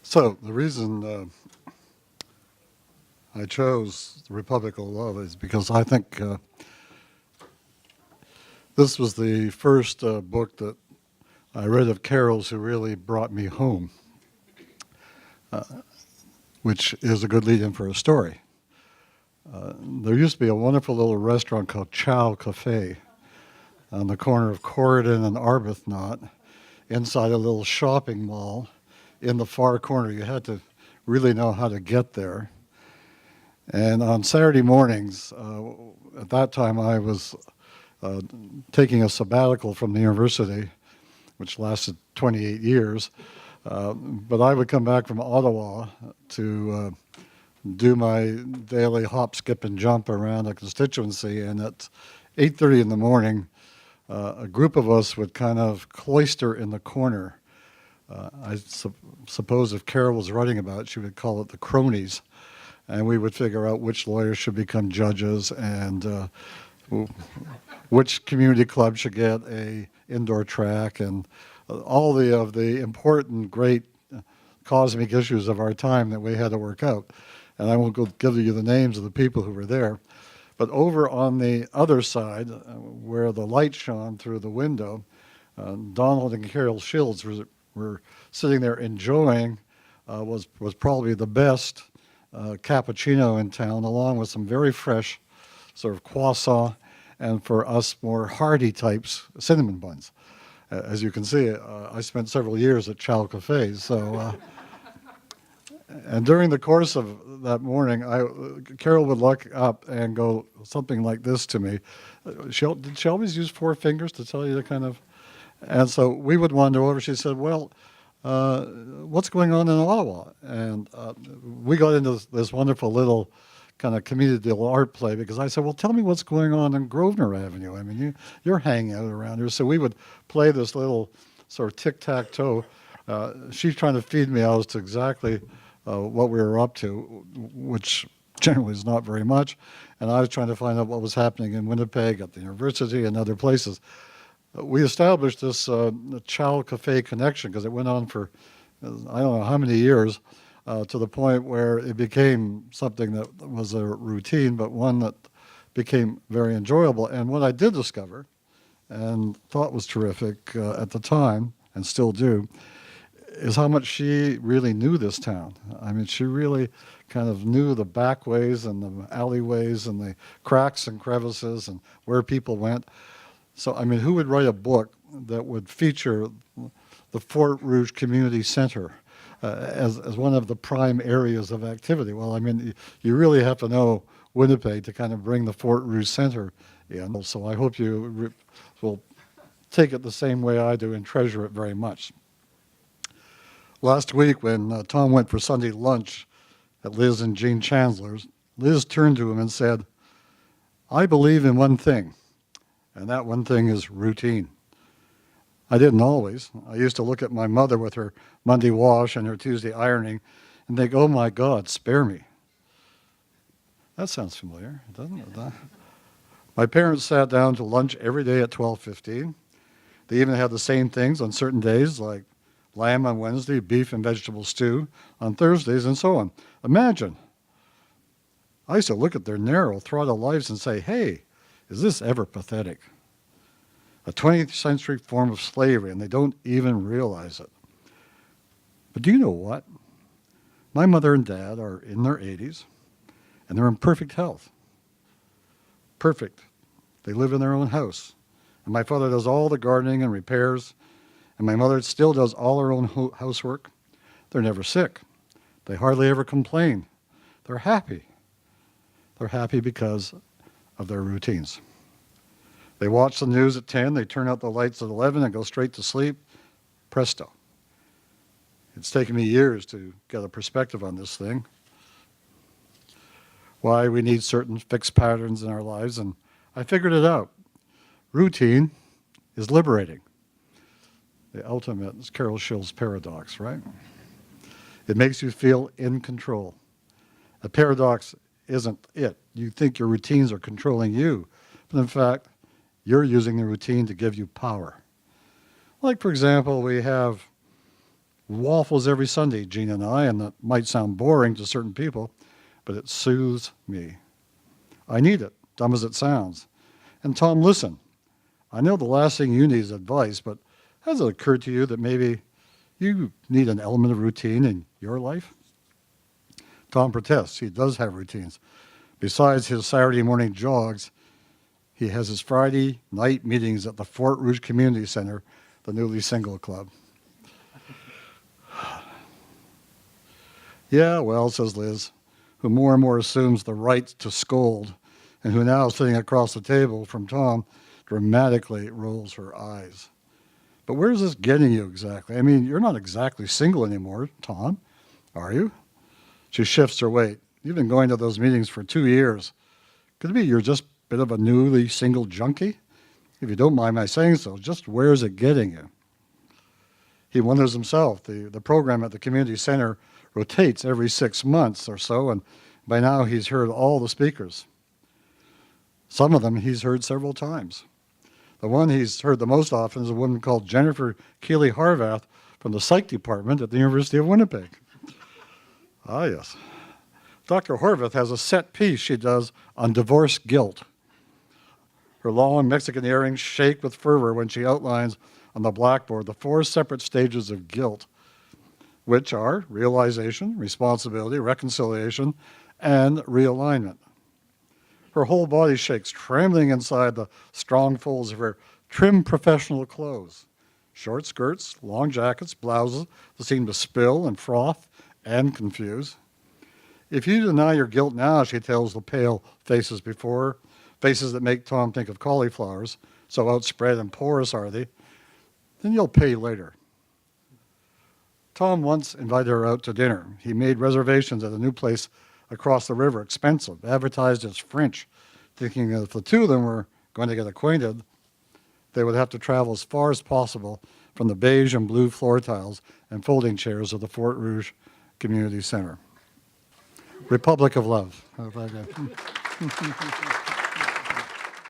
So the reason I chose The Republic of Love is because I think this was the first book that I read of Carol's who really brought me home, which is a good lead-in for a story. There used to be a wonderful little restaurant called Chow Cafe on the corner of Corridon and Arbuthnot, inside a little shopping mall in the far corner. You had to really know how to get there. And on Saturday mornings, at that time I was taking a sabbatical from the university, which lasted 28 years. But I would come back from Ottawa to do my daily hop, skip, and jump around a constituency. And at 8:30 in the morning, a group of us would kind of cloister in the corner. I suppose if Carol was writing about it, she would call it the cronies. And we would figure out which lawyers should become judges and which community club should get a indoor track and all of the important, great cosmic issues of our time that we had to work out. And I won't go give you the names of the people who were there. But over on the other side, where the light shone through the window, Donald and Carol Shields were sitting there enjoying was probably the best cappuccino in town, along with some very fresh sort of croissant, and for us more hearty types, cinnamon buns. As you can see, I spent several years at Chow Cafe, so and during the course of that morning, Carol would look up and go something like this to me. Did she always use four fingers to tell you to kind of? And so we would wander over. She said, well, what's going on in Ottawa? And we got into this wonderful little kind of community art play because I said, well, tell me what's going on in Grosvenor Avenue. I mean, you're hanging out around here. So we would play this little sort of tic-tac-toe. She's trying to feed me as to exactly what we were up to, which generally is not very much. And I was trying to find out what was happening in Winnipeg at the university and other places. We established this Chow Cafe connection because it went on for I don't know how many years, to the point where it became something that was a routine, but one that became very enjoyable. And what I did discover, and thought was terrific at the time, and still do, is how much she really knew this town. I mean, she really kind of knew the back ways and the alleyways and the cracks and crevices and where people went. So, I mean, who would write a book that would feature the Fort Rouge Community Center as one of the prime areas of activity? Well, I mean, you really have to know Winnipeg to kind of bring the Fort Rouge Center in. So I hope you will take it the same way I do and treasure it very much. Last week when Tom went for Sunday lunch at Liz and Jean Chandler's, Liz turned to him and said, I believe in one thing, and that one thing is routine. I didn't always. I used to look at my mother with her Monday wash and her Tuesday ironing and think, oh my God, spare me. That sounds familiar, doesn't it? My parents sat down to lunch every day at 12:15. They even had the same things on certain days, like lamb on Wednesday, beef and vegetable stew on Thursdays, and so on. Imagine. I used to look at their narrow, throttle lives and say, hey, is this ever pathetic? A 20th century form of slavery, and they don't even realize it. But do you know what? My mother and dad are in their 80s, and they're in perfect health. Perfect. They live in their own house. And my father does all the gardening and repairs, and my mother still does all her own housework. They're never sick. They hardly ever complain. They're happy. They're happy because of their routines. They watch the news at 10, they turn out the lights at 11 and go straight to sleep. Presto. It's taken me years to get a perspective on this thing. Why we need certain fixed patterns in our lives, and I figured it out. Routine is liberating. The ultimate is Carol Schill's paradox, right? It makes you feel in control. A paradox isn't it. You think your routines are controlling you, but in fact, you're using the routine to give you power. Like, for example, we have waffles every Sunday, Jean and I, and that might sound boring to certain people, but it soothes me. I need it, dumb as it sounds. And Tom, listen, I know the last thing you need is advice, but has it occurred to you that maybe you need an element of routine in your life? Tom protests. He does have routines. Besides his Saturday morning jogs, he has his Friday night meetings at the Fort Rouge Community Center, the newly single club. Yeah, well, says Liz, who more and more assumes the right to scold, and who now, sitting across the table from Tom, dramatically rolls her eyes. But where's this getting you exactly? I mean, you're not exactly single anymore, Tom, are you? She shifts her weight. You've been going to those meetings for 2 years. Could it be you're just a bit of a newly single junkie? If you don't mind my saying so, just where's it getting you? He wonders himself. The program at the community center rotates every 6 months or so, and by now he's heard all the speakers. Some of them he's heard several times. The one he's heard the most often is a woman called Jennifer Keeley-Harvath from the psych department at the University of Winnipeg. Ah, yes. Dr. Horvath has a set piece she does on divorce guilt. Her long Mexican earrings shake with fervor when she outlines on the blackboard the 4 separate stages of guilt, which are realization, responsibility, reconciliation, and realignment. Her whole body shakes, trembling inside the strong folds of her trim professional clothes. Short skirts, long jackets, blouses that seem to spill and froth and confuse. If you deny your guilt now, she tells the pale faces before her, faces that make Tom think of cauliflowers, so outspread and porous are they, then you'll pay later. Tom once invited her out to dinner. He made reservations at a new place across the river, expensive, advertised as French, thinking that if the two of them were going to get acquainted, they would have to travel as far as possible from the beige and blue floor tiles and folding chairs of the Fort Rouge Community Center. Republic of Love. How about that?